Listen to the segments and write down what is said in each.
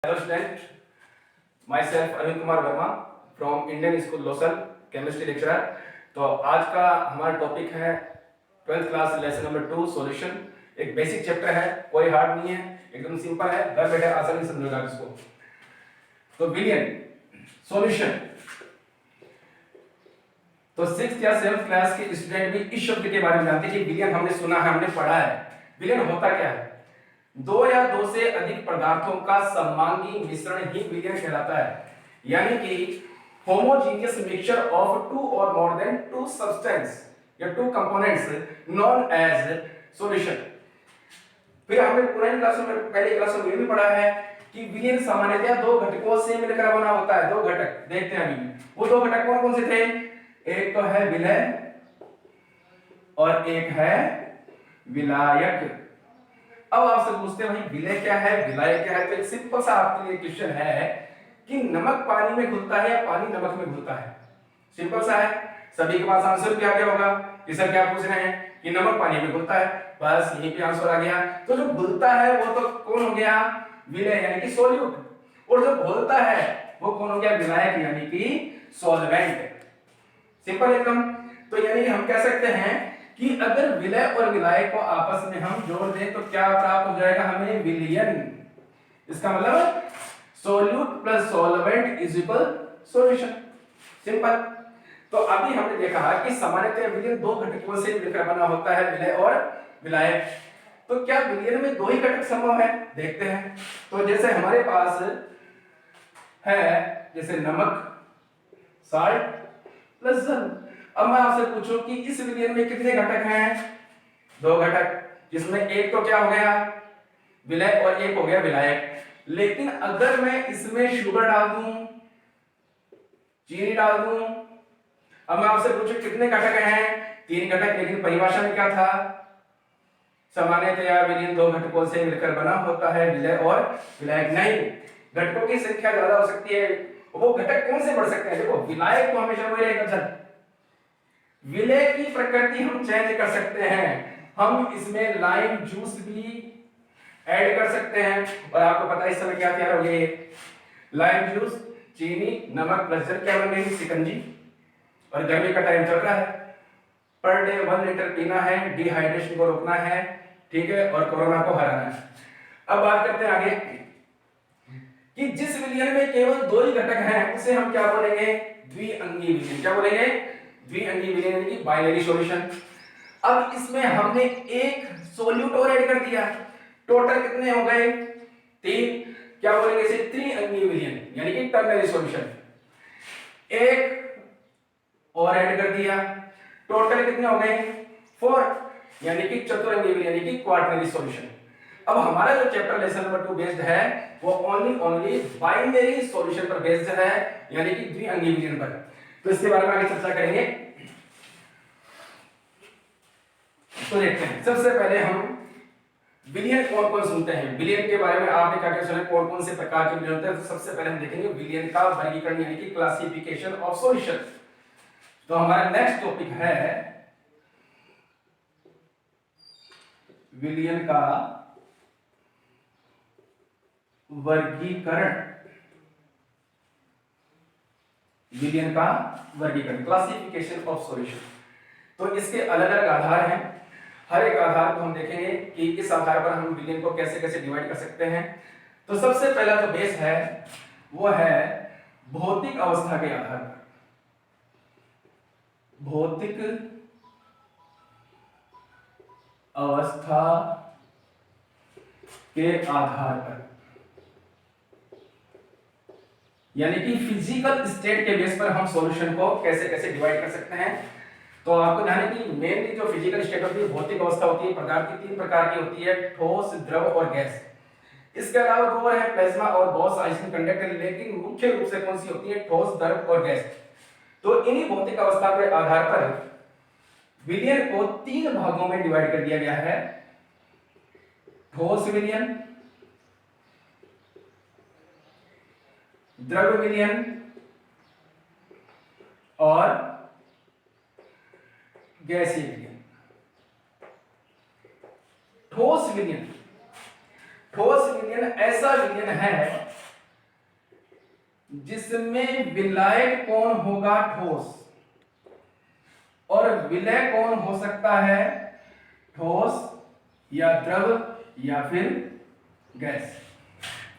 Hello student, myself Anil Kumar Verma from Indian School Losal chemistry lecturer. तो आज का हमारा टॉपिक है 12th class lesson number 2 solution. एक बेसिक चैप्टर है, कोई हार्ड नहीं है, एकदम सिंपल है, घर बैठे आसानी से समझोगे आप इसको। तो विलियन सॉल्यूशन, तो 6th या 7th क्लास के स्टूडेंट भी इस शब्द के बारे में जानते हैं कि विलियन हमने सुना है, हमने पढ़ा है। विलियन होता क्या है? दो या दो से अधिक पदार्थों का समांगी मिश्रण ही विलियन कहलाता है, यानी कि होमोजेनियस मिक्सचर ऑफ टू और मोर देन टू सब्सटेंस या two components known as solution. फिर हमने पुरानी क्लासों में, पहले क्लासों में ये भी पढ़ा है कि विलियन सामान्यतः दो घटकों से मिलकर बना होता है। दो घटक देखते हैं अभी, वो दो घटक कौन कौन से थे? एक तो है विलय और एक है विलायक। अब आपसे पूछते हैं भाई विलय क्या है, विलायक क्या है? तो एक सिंपल सा आपके लिए क्वेश्चन है कि नमक पानी में घुलता है या पानी नमक में घुलता है? सिंपल सा है, सभी के पास आंसर क्या क्या होगा कि सर क्या पूछ रहे हैं कि नमक पानी में घुलता है, बस यहीं पे आंसर आ गया। तो जो घुलता है वो तो कौन हो गया? विलय यानी कि सोल्यूट, और जो घुलता है वो कौन हो गया? विलायक यानी कि सॉल्वेंट। सिंपल एकदम। तो यानी हम कह सकते हैं कि अगर विलय और विलायक को आपस में हम जोड़ दें तो क्या प्राप्त हो जाएगा हमें? विलियन। इसका मतलब solute plus solvent is equal solution. Simple. तो अभी हमने देखा कि सामान्यतः विलियन दो घटकों से मिलकर बना होता है, विलय और विलायक। तो क्या विलियन में दो ही घटक संभव है? देखते हैं। तो जैसे हमारे पास है जैसे नमक, साल्ट प्लस जल। अब मैं आपसे पूछूं कि इस विलियन में कितने घटक हैं? दो घटक, जिसमें एक तो क्या हो गया? विलय और एक हो गया विलायक। लेकिन अगर मैं इसमें शुगर डाल दूं, चीनी डाल दूं, अब मैं आपसे पूछूं कितने घटक हैं? तीन घटक। लेकिन परिभाषा में क्या था? सामान्यतया विलियन दो घटकों से मिलकर बना होता है, विलय और विलायक नहीं। घटकों की संख्या ज्यादा हो सकती है। वो घटक कौन से बढ़ सकते हैं? देखो विलायक तो हमेशा वही रहेगा। विलय की प्रकृति हम चेंज कर सकते हैं, हम इसमें लाइम जूस भी ऐड कर सकते हैं। और आपको पता है इस समय क्या तैयार हो गया? लाइम जूस, चीनी, नमक प्लस जल क्या बन गई? शिकंजी। और गर्मी का टाइम चल रहा है, पर डे 1 लीटर पीना है, डिहाइड्रेशन को रोकना है, ठीक है, और कोरोना को हराना है। अब बात करते हैं आगे कि जिस विलियन में केवल दो ही घटक हैं उसे हम क्या बोलेंगे? द्विअंगी विलियन। क्या बोलेंगे? द्विअंगी विलियन यानी कि बाइनरी सॉल्यूशन। अब इसमें हमने एक सॉल्यूट और ऐड कर दिया, टोटल कितने हो गए? तीन। क्या बोलेंगे इसे? त्रिअंगी विलियन यानी कि टर्नरी सॉल्यूशन। एक और ऐड कर दिया, टोटल कितने हो गए? 4 यानी कि चतुरंगी विलियन यानी कि क्वार्टनरी सॉल्यूशन। अब हमारा जो चैप्टर लेसन नंबर 2 बेस्ड है वो ओनली बाइनरी सॉल्यूशन पर बेस्ड है, यानी कि द्विअंगी विलियन पर। तो इसके बारे में आगे चर्चा करेंगे। तो देखते हैं, सबसे पहले हम विलियन कौन कौन सुनते हैं, विलियन के बारे में आपने क्या क्या सुना, कौन कौन से प्रकार के विलियन होते हैं। तो सबसे पहले हम देखेंगे विलियन का वर्गीकरण यानी कि क्लासिफिकेशन ऑफ सॉल्यूशन। तो हमारा नेक्स्ट टॉपिक है विलियन का वर्गीकरण। विलियन का वर्गीकरण, क्लासिफिकेशन ऑफ सॉल्यूशन। तो इसके अलग अलग आधार हैं, हर एक आधार को हम देखेंगे कि इस आधार पर हम विलियन को कैसे कैसे डिवाइड कर सकते हैं। तो सबसे पहला जो बेस है वो है भौतिक अवस्था के आधार पर। भौतिक अवस्था के आधार पर, यानी कि फिजिकल स्टेट के बेस पर हम सॉल्यूशन को कैसे कैसे डिवाइड कर सकते हैं। तो आपको ध्यान है कि मेनली जो फिजिकल स्टेट होती है, भौतिक अवस्था होती है, पदार्थ की 3 प्रकार की होती है, ठोस, द्रव और गैस। इसके अलावा 2 है प्लाज्मा और गॉस आइसोटोप कंडक्टर, लेकिन मुख्य रूप से कौन सी होती है? ठोस, द्रव और गैस। तो इन्हीं भौतिक अवस्था के आधार पर विलियन को 3 भागों में डिवाइड कर दिया गया है। ठोस विलियन, द्रव विलियन और गैसीय विलियन। ठोस विलियन, ठोस विलियन ऐसा विलियन है जिसमें विलायक कौन होगा ठोस, और विलय कौन हो सकता है ठोस या द्रव या फिर गैस।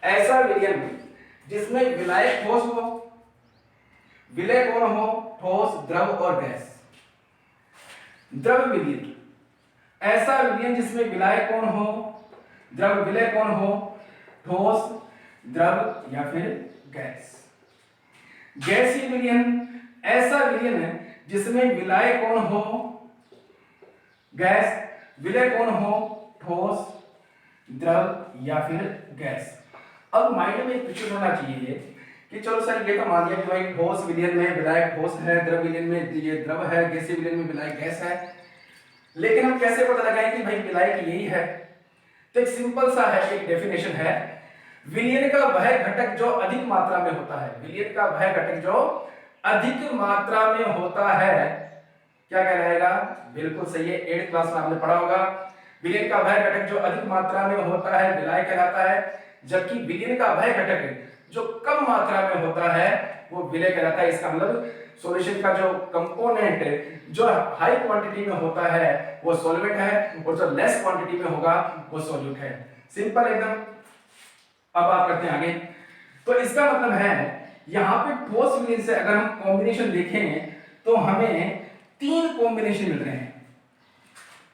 ऐसा विलयन जिसमें विलायक ठोस हो, विलय कौन हो ठोस, द्रव और गैस। द्रव विलयन, ऐसा विलयन जिसमें विलायक कौन हो, द्रव, विलय कौन हो ठोस, द्रव या फिर गैस। गैसीय विलयन, ऐसा विलयन है जिसमें विलायक कौन हो गैस, विलय कौन हो ठोस, द्रव या फिर गैस। अब माइंड में एक क्वेश्चन होना चाहिए कि चलो सर ये तो मान लिया कि भाई ठोस विलयन में विलायक ठोस है, द्रव विलयन में ये द्रव है, गैसीय विलयन में विलायक गैस है, लेकिन हम कैसे पता लगाएं कि भाई विलायक यही है। तो एक सिंपल सा है, एक डेफिनेशन है, विलयन का वह घटक जो अधिक मात्रा में होता है, विलयन का वह घटक जो अधिक मात्रा में होता है क्या कहलाएगा, बिल्कुल सही है, 8th क्लास में आपने पढ़ा होगा, विलयन का वह घटक जो अधिक मात्रा में होता है विलायक कहलाता है, जबकि विलयन का वह घटक जो कम मात्रा में होता है वो विलय कहलाता है। इसका मतलब सॉल्यूशन का जो कंपोनेंट जो हाई क्वांटिटी में होता है वो सॉल्वेंट है, और जो लेस क्वांटिटी में होगा वो सॉल्यूट है। सिंपल एकदम। अब आप करते हैं आगे। तो इसका मतलब है यहां पे ठोस विलयन से अगर हम कॉम्बिनेशन देखें तो हमें 3 कॉम्बिनेशन मिल रहे हैं,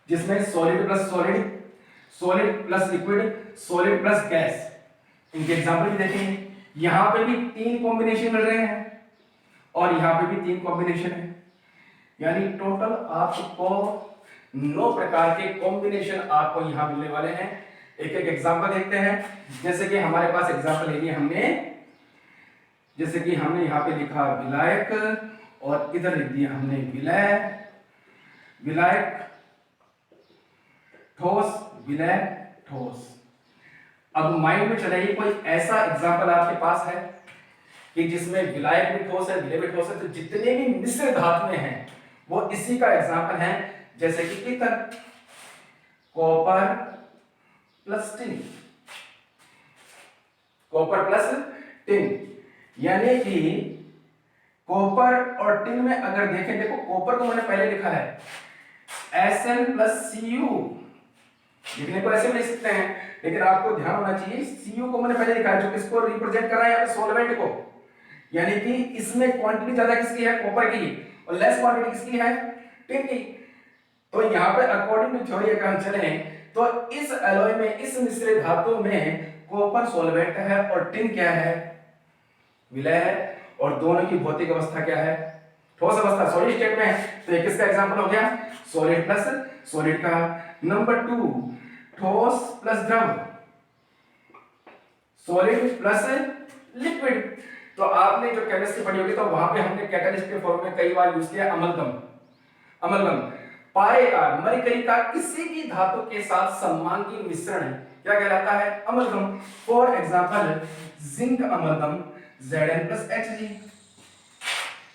जिसमें solid plus solid, solid plus liquid, solid plus gas. इनके एग्जांपल भी देखेंगे। यहां पे भी 3 कॉम्बिनेशन मिल रहे हैं और यहां पे भी 3 कॉम्बिनेशन है, यानी टोटल आपको 9 प्रकार के कॉम्बिनेशन आपको यहां मिलने वाले हैं। एक एक एग्जांपल देखते हैं। जैसे कि हमारे पास एग्जांपल ले लिया हमने, जैसे कि हमने यहां पे लिखा विलायक और इधर लिख दिया हमने विलय, विलायक ठोस, विलय ठोस। अब माइंड में चलाइए कोई ऐसा एग्जांपल आपके पास है कि जिसमें विलायक भी ठोस है, विलय भी ठोस है, तो जितने भी मिश्र धातुएं हैं वो इसी का एग्जांपल है। जैसे कि पीतल, copper plus tin, copper plus tin, यानी कि कॉपर और टिन में अगर देखें, देखो कॉपर को मैंने पहले लिखा है Sn प्लस Cu, लिखने को ऐसे भी लिख सकते हैं, लेकिन आपको ध्यान होना चाहिए Cu को मैंने पहले लिखा है, जो किसको रिप्रेजेंट कर रहा है यहाँ पे सॉल्वेंट को, यानी कि इसमें क्वांटिटी ज्यादा किसकी है कॉपर की और लेस क्वांटिटी किसकी है टिन की। तो यहाँ पे अकॉर्डिंग टू थ्योरी अगर हम चले तो इस एलॉय में, इस मिश्र धातु में कॉपर सॉल्वेंट है और टिन क्या है विलय है, और दोनों की भौतिक अवस्था क्या है ठोस अवस्था, सॉलिड स्टेट में है। तो एक किसका एग्जांपल हो गया सॉलिड प्लस सॉलिड का। नंबर 2 ठोस प्लस द्रव, सॉलिड प्लस लिक्विड। तो आपने जो केमिस्ट्री पढ़ी होगी तो वहां पे हमने कैटलिस्ट के फॉर्म में कई बार यूज किया अमलगम। अमलगम पारे का, मरकरी का किसी भी धातु के साथ समांगी मिश्रण क्या कहलाता है amalgam. For example zinc amalgam Zn plus Hg।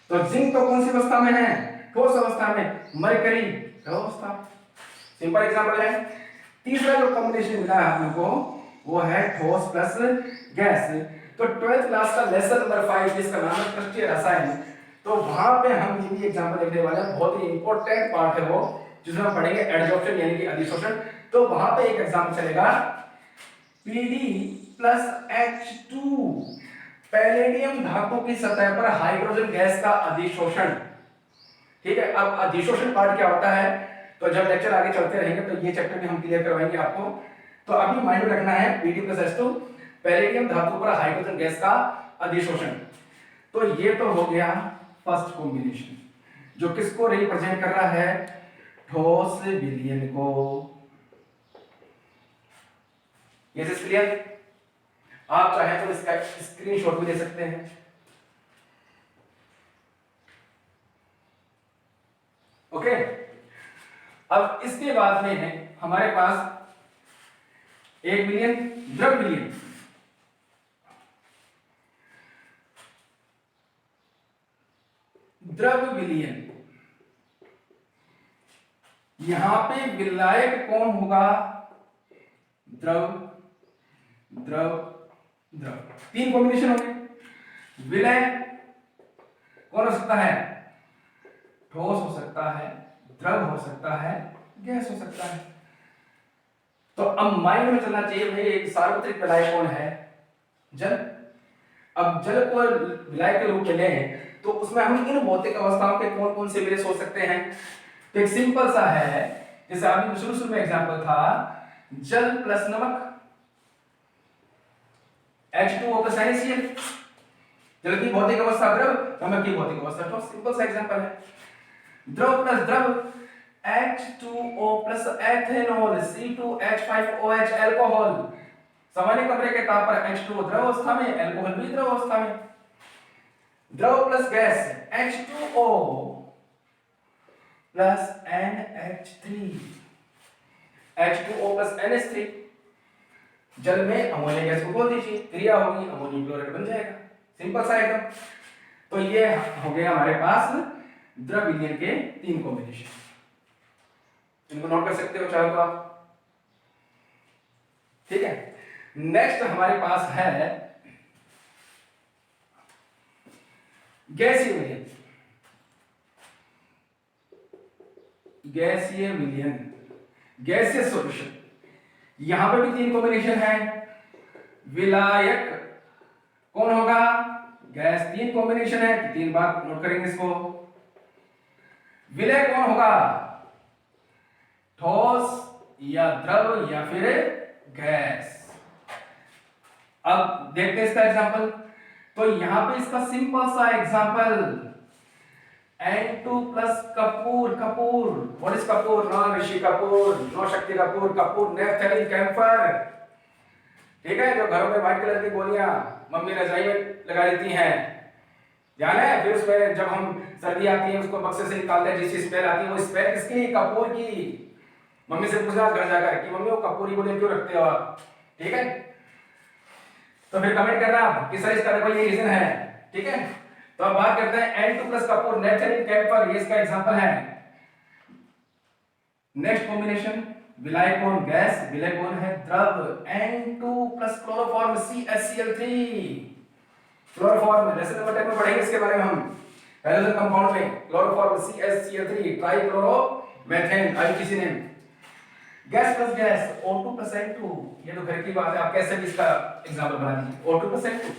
तो जिंक तो कौन सी अवस्था में है ठोस अवस्था में, मरकरी द्रव अवस्था। सिंपल एग्जांपल है। तीसरा जो कॉम्बिनेशन मिला है आप लोगों को वो है ठोस प्लस गैस। तो 12th क्लास का लेसन नंबर 5 जिसका नाम है क्रिस्टलीय रसायन, तो वहां पे हम ये भी एग्जांपल देखने वाले हैं, बहुत ही इंपॉर्टेंट पार्ट है वो, जिसमें हम पढ़ेंगे एडजॉर्प्शन यानी कि अधिशोषण। तो वहां पे एक एग्जांपल चलेगा Pd प्लस H2, पैलेडियम धातु की सतह पर हाइड्रोजन गैस का अधिशोषण। ठीक है, अब अधिशोषण पार्ट क्या होता है तो जब लेक्चर आगे चलते रहेंगे तो ये चैप्टर भी हम क्लियर करवाएंगे आपको। तो अभी माइंड में रखना है Pd प्लस H2 पैलेडियम धातु पर हाइड्रोजन गैस का अधिशोषण। तो ये तो हो गया फर्स्ट कॉम्बिनेशन, जो किसको रिप्रेजेंट कर रहा है ठोस विलयन को। ये क्लियर? आप चाहे तो इसका स्क्रीनशॉट भी ले सकते हैं। ओके, अब इसके बाद में है हमारे पास एक विलयन द्रव विलयन। द्रव विलयन, यहां पे विलायक कौन होगा द्रव, द्रव, द्रव। 3 कॉम्बिनेशन हो गए। विलय कौन हो सकता है? ठोस हो सकता है, द्रव हो सकता है, गैस हो सकता है। तो अब माइंड में चलना चाहिए भाई, एक सार्वत्रिक विलायक कौन है? जल। अब जल को विलायक के रूप में लें तो उसमें हम इन भौतिक अवस्थाओं के कौन कौन से विलय सोच सकते हैं? तो एक सिंपल सा है, जैसे अभी शुरू में एग्जांपल था, जल प्लस नमक, H2O प्लस NaCl। जल की भौतिक अवस्था द्रव, नमक की भौतिक अवस्था ठोस। सिंपल सा एग्जांपल है। द्रव प्लस द्रव, H2O plus ethanol, C2H5OH alcohol. सामान्य कमरे के ताप पर H2O द्रव अवस्था में, अल्कोहल भी द्रव अवस्था में। द्रव plus gas, H2O plus NH3, H2O plus NH3। जल में अमोनिया गैस को खोल दीजिए, क्रिया होगी, अमोनियम क्लोराइड बन जाएगा। सिंपल सा एकदम। तो ये हो गया हमारे पास द्रव विलयन के 3 कॉम्बिनेशन। इनको नोट कर सकते हो चाहे तो आप, ठीक है। नेक्स्ट हमारे पास है गैसीय विलयन। गैसीय विलयन, गैसीय सॉल्यूशन। यहां पर भी 3 कॉम्बिनेशन है। विलायक कौन होगा? गैस। 3 कॉम्बिनेशन है, 3 बार नोट करेंगे इसको। विलय कौन होगा? ठोस या द्रव या फिर गैस। अब देखते हैं इसका एग्जांपल। तो यहां पे इसका सिंपल सा एग्जांपल, N2 प्लस कपूर। कपूर, व्हाट इज कपूर? No Rishi Kapoor, no Shakti Kapoor, Kapoor naphthalene camphor. ठीक है, जो घरों में व्हाइट कलर की गोलियां मम्मी रजाई में लगा देती हैं, ध्यान है? फिर उसमें जब हम सर्दी आती है उसको बक्से से निकालते हैं, जिसकी स्मेल आती है, वो स्मेल किसकी? कपूर की। मम्मी से पूछना घर जाकर कि मम्मी वो कपूरी गोली क्यों रखते हो आप? ठीक है, तो फिर कमेंट करना कि सर इसका देखो ये रीजन है। ठीक है, तो अब बात करते हैं N2 plus Kapoor, naphthalene camphor, ये इसका एग्जांपल है। नेक्स्ट कॉम्बिनेशन, विलायक कौन? गैस। विलय कौन है? द्रव। N2 plus chloroform, CHCl3। Chloroform lesson number 10 में पढ़ेंगे इसके बारे में हम, हेलोजन कंपाउंड में। Chloroform, CHCl3, trichloromethane, IUCN. Gas plus gas, O2 plus N2। ये तो घर की बात है, आप कैसे भी इसका एग्जांपल बना दीजिए। O2 plus N2।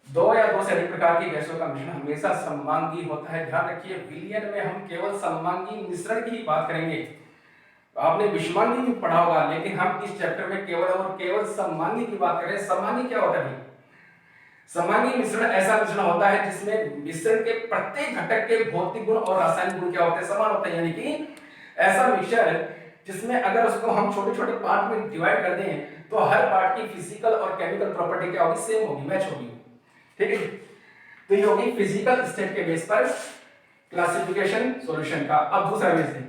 दो या दो से अधिक प्रकार की गैसों का मिश्रण हमेशा सममांगी होता है। ध्यान रखिए, विलयन में हम केवल सममांगी मिश्रण की ही बात करेंगे। आपने विषमांगी भी पढ़ा होगा, लेकिन हम इस चैप्टर में केवल और केवल सममांगी की बात करें। सममांगी क्या होता है? सममांगी मिश्रण ऐसा मिश्रण होता है जिसमें मिश्रण के प्रत्येक घटक के भौतिक गुण और रासायनिक गुण क्या होते हैं? समान होते हैं। यानी कि ऐसा मिश्रण जिसमें अगर उसको हम छोटे छोटे पार्ट में डिवाइड कर दें तो हर पार्ट की फिजिकल और केमिकल प्रॉपर्टी क्या होगी? सेम होगी, मैच होगी। ठीक है, तो ये होगी फिजिकल स्टेट के बेस पर क्लासिफिकेशन सॉल्यूशन का। अब दूसरा बेस देखते हैं।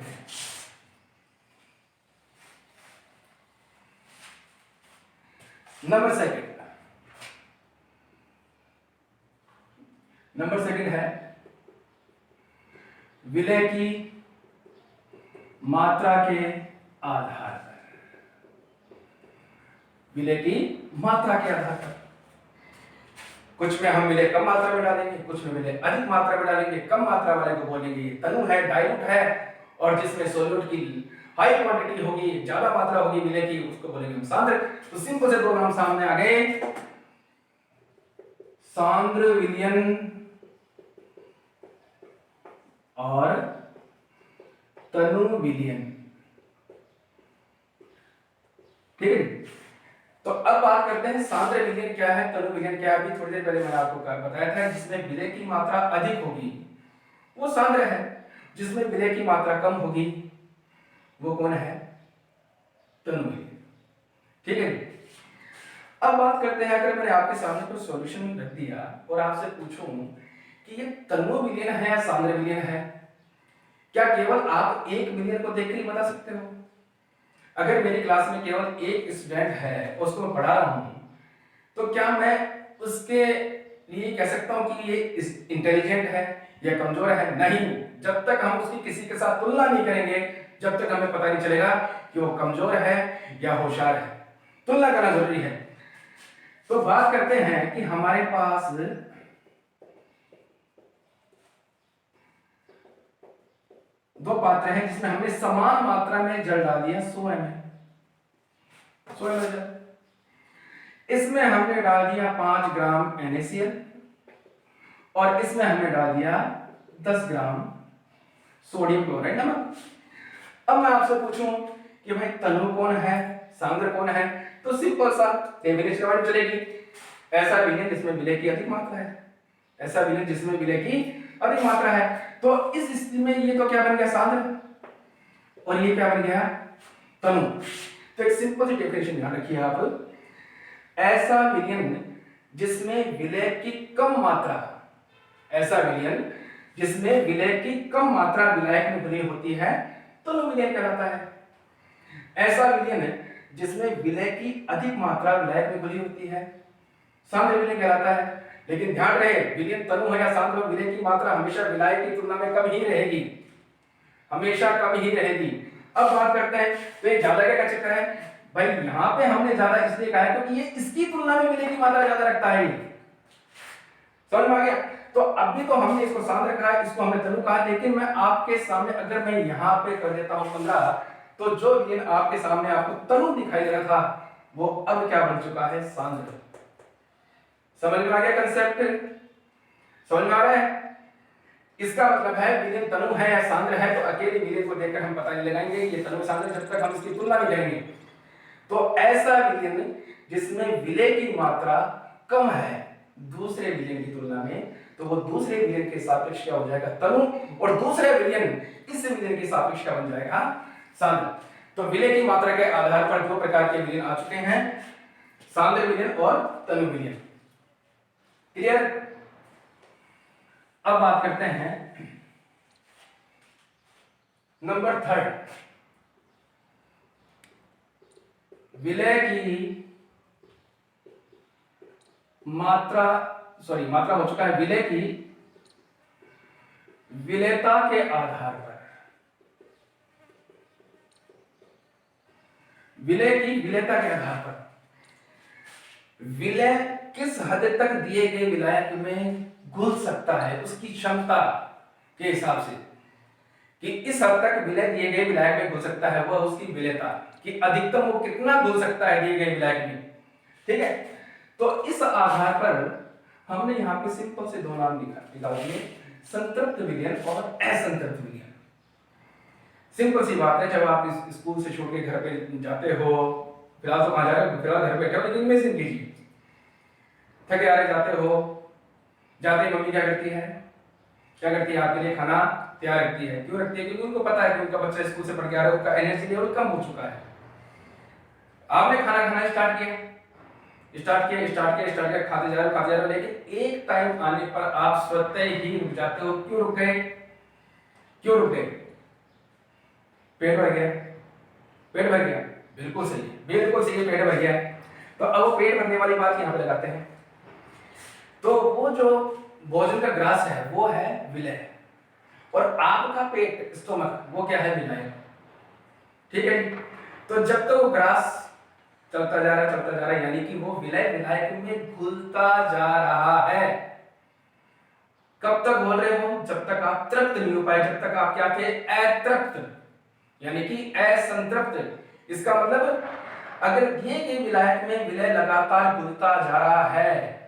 नंबर सेकंड है विलय की मात्रा के आधार पर। विलय की मात्रा के आधार पर कुछ में हम विलय कम मात्रा में डालेंगे, कुछ में विलय अधिक मात्रा में डालेंगे। कम मात्रा वाले को बोलेंगे ये तनु है, डाइल्यूट है, और जिसमें सोल्यूट की हाई क्वांटिटी होगी, ज्यादा मात्रा होगी विलय की, उसको बोलेंगे हम सांद्र। तो सिंपल से दो नाम सामने आ गए, सांद्र विलयन और तनु विलयन। ठीक है, तो अब बात करते हैं सांद्र विलयन क्या है, तनु विलयन क्या है। अभी थोड़ी देर पहले मैंने आपको बताया था, जिसमें विलय की मात्रा अधिक होगी वो सांद्र है, जिसमें विलय की मात्रा कम होगी वो कौन है? तनु विलयन। ठीक है, अब बात करते हैं, अगर मैंने आपके सामने कोई सॉल्यूशन रख दिया और आपसे पूछूं कि ये तनु विलयन है या सांद्र विलयन है, क्या केवल आप एक विलयन को देखकर ही बता सकते हो? अगर मेरी क्लास में केवल एक स्टूडेंट है, उसको मैं पढ़ा रहा हूं, तो क्या मैं उसके लिए कह सकता हूं कि ये इंटेलिजेंट है या कमजोर है? नहीं, जब तक हम उसकी किसी के साथ तुलना नहीं करेंगे, जब तक हमें पता नहीं चलेगा कि वो कमजोर है या होशियार है। तुलना करना जरूरी है। तो बात करते हैं कि हमारे पास दो पात्र हैं जिसमें हमने समान मात्रा में जल डाल दिया 100 ml। इसमें हमने डाल दिया 5 ग्राम NaCl और इसमें हमने डाल दिया 10 ग्राम सोडियम क्लोराइड नमक। अब मैं आपसे पूछूं कि भाई तनु कौन है, सांद्र कौन है, तो सिंपल सा टेबल डिवाइड चलेगी। ऐसा विलयन जिसमें विलय की अधिक मात्रा है, ऐसा विलयन जिसमें विलय की अधिक मात्रा है। तो इस स्थिति में ये तो क्या बन गया, सांद्र, और ये क्या बन गया, तनु। तो एक सिंपल सी डेफिनेशन ध्यान रखिए आप, ऐसा विलयन जिसमें विलय की कम मात्रा, ऐसा विलयन जिसमें विलय की कम मात्रा विलायक में घुली होती है तनु विलयन कहलाता है। ऐसा विलयन जिसमें विलय की अधिक मात्रा विलायक में घुली होती है सांद्र विलयन कहलाता है। लेकिन ध्यान रहे, विलयन तनु है या सांद्र, विलय की मात्रा हमेशा विलायक की तुलना में कम ही रहेगी, हमेशा कम ही रहेगी। अब बात करते हैं तो ये ज्यादा क्या चक्कर है भाई, यहाँ पे हमने ज्यादा इसलिए कहा है क्योंकि ये इसकी तुलना में विलय की मात्रा ज्यादा रखता है। समझ में आ गया? तो अभी तो हमने इसको सांद्र कहा, इसको हमने तनु कहा, लेकिन मैं आपके सामने अगर मैं यहाँ पे कर देता हूँ 15, तो जो विलयन आपके सामने आपको तनु दिखाई दे रहा था वो अब क्या बन चुका है, सांद्र। समझ में आ गया कंसेप्ट? समझ में आ रहा है? इसका मतलब है विलयन तनु है या सांद्र है तो अकेले विलयन को देखकर हम पता नहीं लगाएंगे ये तनु सांद्र, जब तक हम इसकी तुलना नहीं करेंगे। तो ऐसा विलयन जिसमें विलय की मात्रा कम है दूसरे विलयन की तुलना में, तो वो दूसरे विलयन के सापेक्ष क्या हो जाएगा, तनु, और दूसरे विलयन इस विलयन के सापेक्ष क्या बन जाएगा, सांद्र। तो विलय की मात्रा के आधार पर दो प्रकार के विलयन आ चुके हैं, सांद्र विलयन और तनु विलयन। क्लियर? अब बात करते हैं नंबर 3, विलय की मात्रा हो चुका है, विलय की विलेयता के आधार पर, विलय की विलेयता के आधार पर विलय किस हद तक दिए गए विलायक में घुल सकता है उसकी क्षमता के हिसाब से, कि इस हद तक विलय दिए गए विलायक में घुल सकता है, वह उसकी विलेयता कि अधिकतम वो कितना घुल सकता है दिए गए विलायक में। ठीक है, तो इस आधार पर हमने यहाँ पे सिंपल से दो नाम निकाल दिए, संतृप्त विलयन और असंतृप्त विलयन। सिंपल सी बात है, जब आप इस स्कूल से छोड़ के घर पे जाते हो, फिलहाल तो कहाँ जा रहे हो, फिलहाल घर बैठे हो, लेकिन इमेजिन कीजिए थके आ रहे जाते हो, जाते ही मम्मी क्या करती है आपके लिए खाना तैयार रखती है। क्यों रखती है? क्योंकि उनको पता है कि उनका बच्चा स्कूल से पढ़ के आ रहा है, उसका एनर्जी लेवल कम हो चुका है। आपने खाना खाना स्टार्ट किया, खाते जा रहे हो, लेकिन एक टाइम आने पर आप स्वतः ही रुक जाते हो। क्यों रुक गए? पेट भर गया। बिल्कुल सही, पेट भर गया। तो अब वो पेट भरने वाली बात यहाँ पे लगाते हैं। तो वो जो भोजन का ग्रास है वो है विलय, और आपका पेट, स्टोमक, वो क्या है, विलय। ठीक है, तो जब तक वो ग्रास चलता जा रहा है, यानी कि वो विलय विलायक में घुलता जा रहा है। कब तक बोल रहे हो? जब तक आप तृप्त नहीं हो पाए, जब तक आप क्या थे, अतृप्त, यानी कि असंतृप्त। इसका मतलब अगर दिए गए विलायक में विलय लगातार घुलता जा रहा है,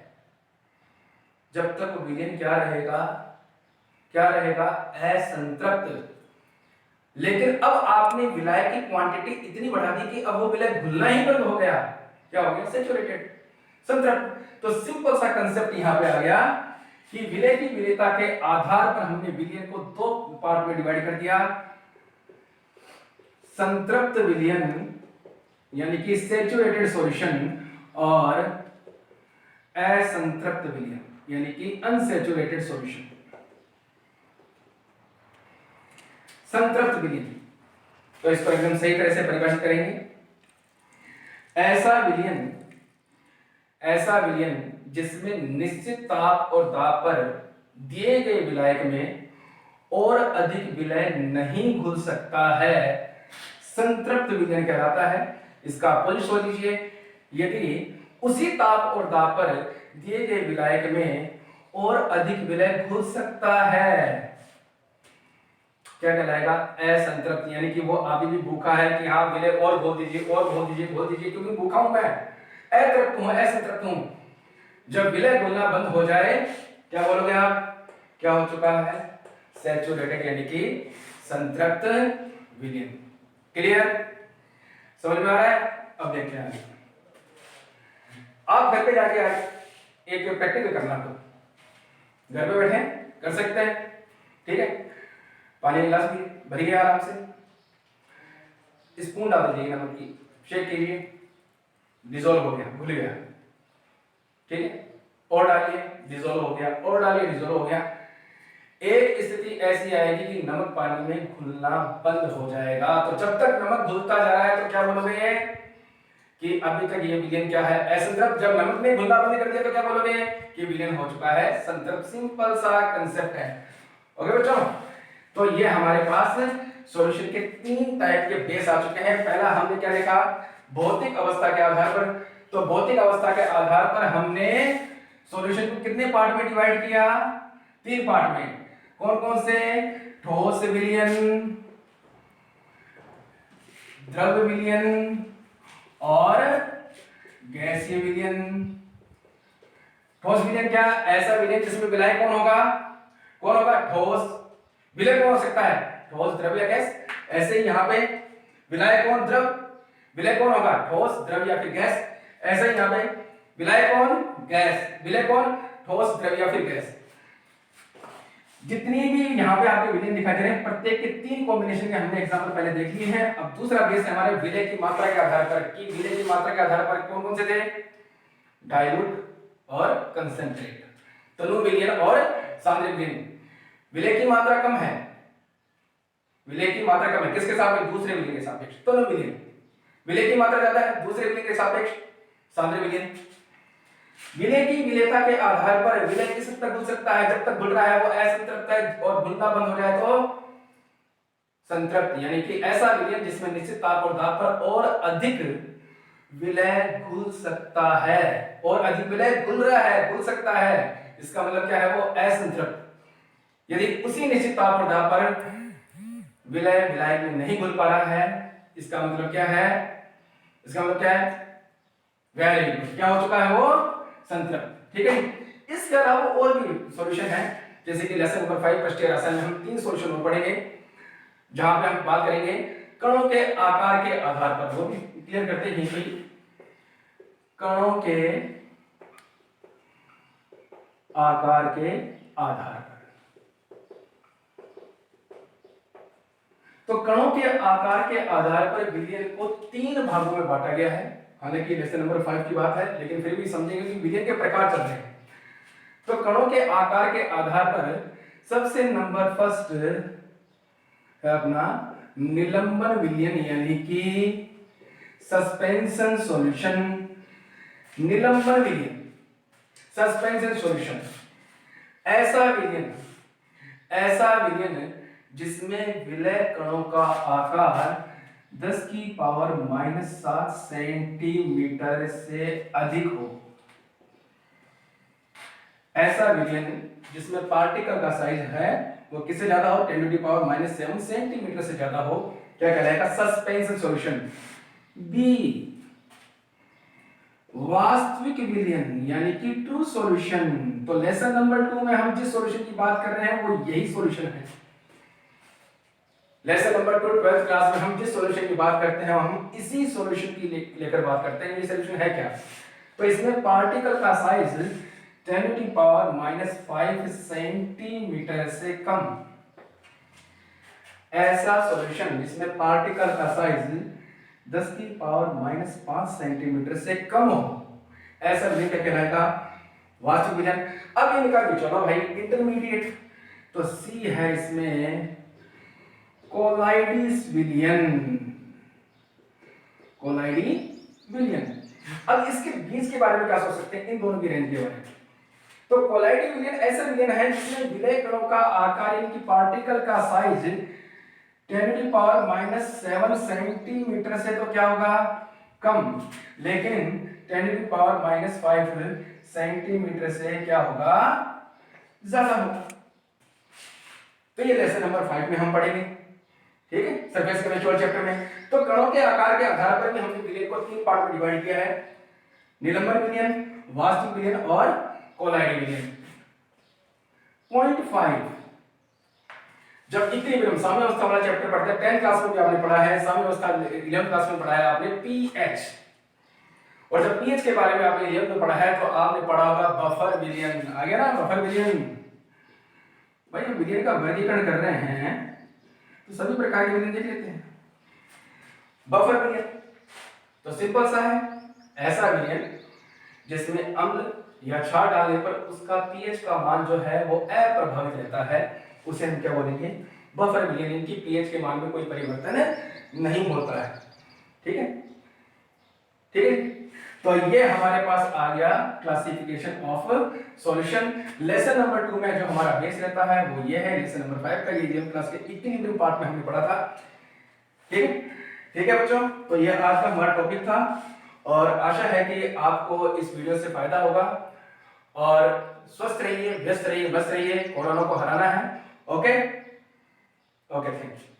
जब तक विलयन क्या रहेगा, असंतृप्त। लेकिन अब आपने विलय की क्वांटिटी इतनी बढ़ा दी कि अब वो विलय घुलना ही बंद हो गया। क्या हो गया? सैचुरेटेड, संतृप्त। तो सिंपल सा कंसेप्ट यहां पे आ गया कि विलय की विलेयता के आधार पर हमने विलयन को दो पार्ट में डिवाइड कर दिया, संतृप्त विलयन यानी कि सैचुरेटेड सॉल्यूशन, और असंतृप्त विलयन यानी कि अनसैचुरेटेड सॉल्यूशन। संतृप्त विलयन, तो इसको एकदम सही तरह से परिभाषित करेंगे, ऐसा विलयन जिसमें निश्चित ताप और दाब पर दिए गए विलायक में और अधिक विलय नहीं घुल सकता है, संतृप्त विलयन कहलाता है। इसका अपोजिट सोच लीजिए, यदि उसी ताप और दाब पर दिए गए विलायक में और अधिक विलय घुल सकता है। क्या कहलाएगा? असंतृप्त, यानी कि वो अभी भी भूखा है कि हाँ विलय और घोल दीजिए और घोल दीजिए घोल दीजिए, क्योंकि भूखा हूं मैं, अतृप्त हूं असंतृप्त हूं। जब विलय घुलना बंद हो जाए क्या बोलोगे आप? क्या हो चुका है? सैचुरेटेड, यानी कि संतृप्त विलयन। क्लियर? समझ में आ रहा है? अब देखते हैं आप घर पे जाके आज एक प्रैक्टिकल करना, तो घर पे बैठे कर सकते हैं, ठीक है? पानी गिलास भी भरी गया आराम से, स्पून डाल दीजिए नमक की, शेक कीजिए, डिजोल्व हो गया, घुल गया, ठीक है? और डालिए, डिजोल्व हो गया, और डालिए, डिजोल्व हो गया। एक स्थिति ऐसी आएगी कि नमक पानी में घुलना बंद हो जाएगा। तो जब तक नमक घुलता जा रहा है तो क्या बोलोगे कि अभी तक ये विलयन क्या है? असंतृप्त। जब नमक ने घुलना बंद कर दिया तो क्या बोलोगे कि विलयन हो चुका है संतृप्त। सिंपल सा कंसेप्ट है। ओके बच्चों, तो ये हमारे पास सॉल्यूशन के 3 टाइप के बेस आ चुके हैं। पहला हमने क्या देखा? भौतिक अवस्था के आधार पर। तो भौतिक अवस्था के आधार पर हमने सॉल्यूशन को कितने पार्ट में डिवाइड किया? 3 पार्ट में। कौन कौन से? ठोस विलयन, द्रव विलयन और गैसीय विलयन। ठोस विलयन क्या? ऐसा विलयन जिसमें विलायक कौन होगा? कौन होगा? ठोस। विलय कौन हो सकता है? ठोस, द्रव या गैस। ऐसे ही यहाँ पे विलायक कौन? द्रव। विलय कौन होगा? ठोस, द्रव या फिर गैस। ऐसे ही यहाँ पे विलायक कौन? गैस। विलय कौन? ठोस, द्रव या फिर गैस। जितनी भी यहाँ पे आपके विलयन दिखाई दे रहे हैं, प्रत्येक के 3 कॉम्बिनेशन के हमने एग्जांपल पहले देख लिए हैं। अब दूसरा बेस है हमारे विलय की मात्रा के आधार पर, कि विलय की मात्रा के आधार पर कौन कौन से थे? डाइल्यूट और कंसंट्रेट, तनु विलयन और सांद्र विलयन। विलय की मात्रा कम है, विलय की मात्रा कम है किसके सापेक्ष? दूसरे विलयन के सापेक्ष, तनु विलयन। विलय की मात्रा ज्यादा है, दूसरे विलयन के सापेक्ष, सांद्र विलयन। विलय की विलेयता के आधार पर विलय किस हद तक घुल सकता है? जब तक घुल रहा है वो असंतृप्त है, और घुलना बंद हो जाए तो संतृप्त, यानी कि ऐसा विलयन जिसमें निश्चित ताप और दाब पर और अधिक विलय घुल सकता है। और अधिक विलय घुल रहा है, घुल सकता है, इसका मतलब क्या है? वो असंतृप्त। यदि उसी निश्चित ताप और दाब पर विलय विलायक में नहीं घुल पा रहा है, इसका मतलब क्या है? इसका मतलब क्या है? वेरी गुड, क्या हो चुका है? वो संतृप्त। ठीक है। इसके अलावा और भी सॉल्यूशन है, जैसे कि लेसन नंबर 5 फर्स्ट ईयर रसायन में हम 3 सॉल्यूशन और पढ़ेंगे, जहां पे हम बात करेंगे कणों के आकार के आधार पर। वो भी क्लियर करते हैं कि कणों के आकार के आधार पर। तो कणों के आकार के आधार पर विलयन को 3 भागों में बांटा गया है। हालांकि लेसन नंबर 5 की बात है, लेकिन फिर भी समझेंगे कि विलयन के प्रकार चल रहे हैं। तो कणों के आकार के आधार पर सबसे नंबर फर्स्ट है अपना निलंबन विलयन, यानी कि सस्पेंशन सॉल्यूशन। निलंबन विलयन, सस्पेंशन सॉल्यूशन, ऐसा विलयन जिसमें विलय कणों का आकार 10 की पावर -7 सेंटीमीटर से अधिक हो। ऐसा विलयन जिसमें पार्टिकल का साइज है वो किससे ज्यादा हो? 10 की पावर -7 सेंटीमीटर से ज्यादा हो, क्या कहलाएगा? Suspension solution. बी, वास्तविक विलयन, यानी कि ट्रू सॉल्यूशन। तो लेसन नंबर 2 में हम जिस सॉल्यूशन की बात कर रहे हैं वो यही सॉल्यूशन है। लेसन नंबर 2 12th क्लास में हम जिस सॉल्यूशन की बात करते हैं हम इसी सॉल्यूशन की लेकर बात करते हैं। ये सॉल्यूशन है क्या? तो इसमें पार्टिकल का साइज 10 की पावर -5 सेंटीमीटर से कम। ऐसा सॉल्यूशन जिसमें पार्टिकल का साइज 10 की पावर -5 सेंटीमीटर से कम हो, ऐसा विलयन क्या कहलाएगा? वास्तविक विलयन। अब इनका भी चलो भाई इंटरमीडिएट, तो सी है इसमें कोलाइडिस विलयन। कोलाइडी विलयन। अब इसके बीच के बारे में क्या सोच सकते हैं, इन दोनों की रेंज के बारे में? तो कोलाइडी विलयन ऐसा विलयन है जिसमें विलय कणों का आकार, यानी कि पार्टिकल का साइज 10 की पावर -7 सेंटीमीटर से तो क्या होगा? कम, लेकिन 10⁻⁵ सेंटीमीटर से क्या होगा, ज्यादा होगा। तो ये लेसन नंबर 5 में हम पढ़ेंगे, ठीक है, सरफेस केमिस्ट्री वाले चैप्टर में। तो कणों के आकार के आधार पर भी हमने विलयन को 3 पार्ट में डिवाइड किया है, निलंबन विलयन, वास्तविक विलयन और कोलाइडी विलयन। पॉइंट 5, जब इक्विलिब्रियम साम्य अवस्था वाला चैप्टर पढ़ते हैं, 10th क्लास में भी आपने पढ़ा है, साम्य अवस्था 11th क्लास में पढ़ा है आपने पीएच, और जब पीएच के बारे में आपने 11th में पढ़ा है तो आपने पढ़ा होगा बफर विलयन। आ गया ना बफर विलयन। भाई हम विलयन का वर्गीकरण कर रहे हैं तो सभी प्रकार के विलयन देख लेते हैं। बफर विलयन तो सिंपल सा है, ऐसा विलयन जिसमें अम्ल या क्षार डालने पर उसका पीएच का मान जो है वो अप्रभावित रहता है, उसे हम क्या बोलेंगे, बफर विलयन। इनकी पीएच के मान में कोई परिवर्तन नहीं होता है, ठीक है, ठीक है। तो ये हमारे पास आ गया classification of solution. Lesson number 2 में जो हमारा बेस रहता है वो ये है, लेसन नंबर 5 का ये 11th क्लास के इक्विलिब्रियम पार्ट में हमने पढ़ा था, ठीक है, ठीक है बच्चों। तो ये आज का हमारा टॉपिक था और आशा है कि आपको इस वीडियो से फायदा होगा। और स्वस्थ रहिए, व्यस्त रहिए, मस्त रहिए, कोरोना को हराना है। Okay okay, thank you.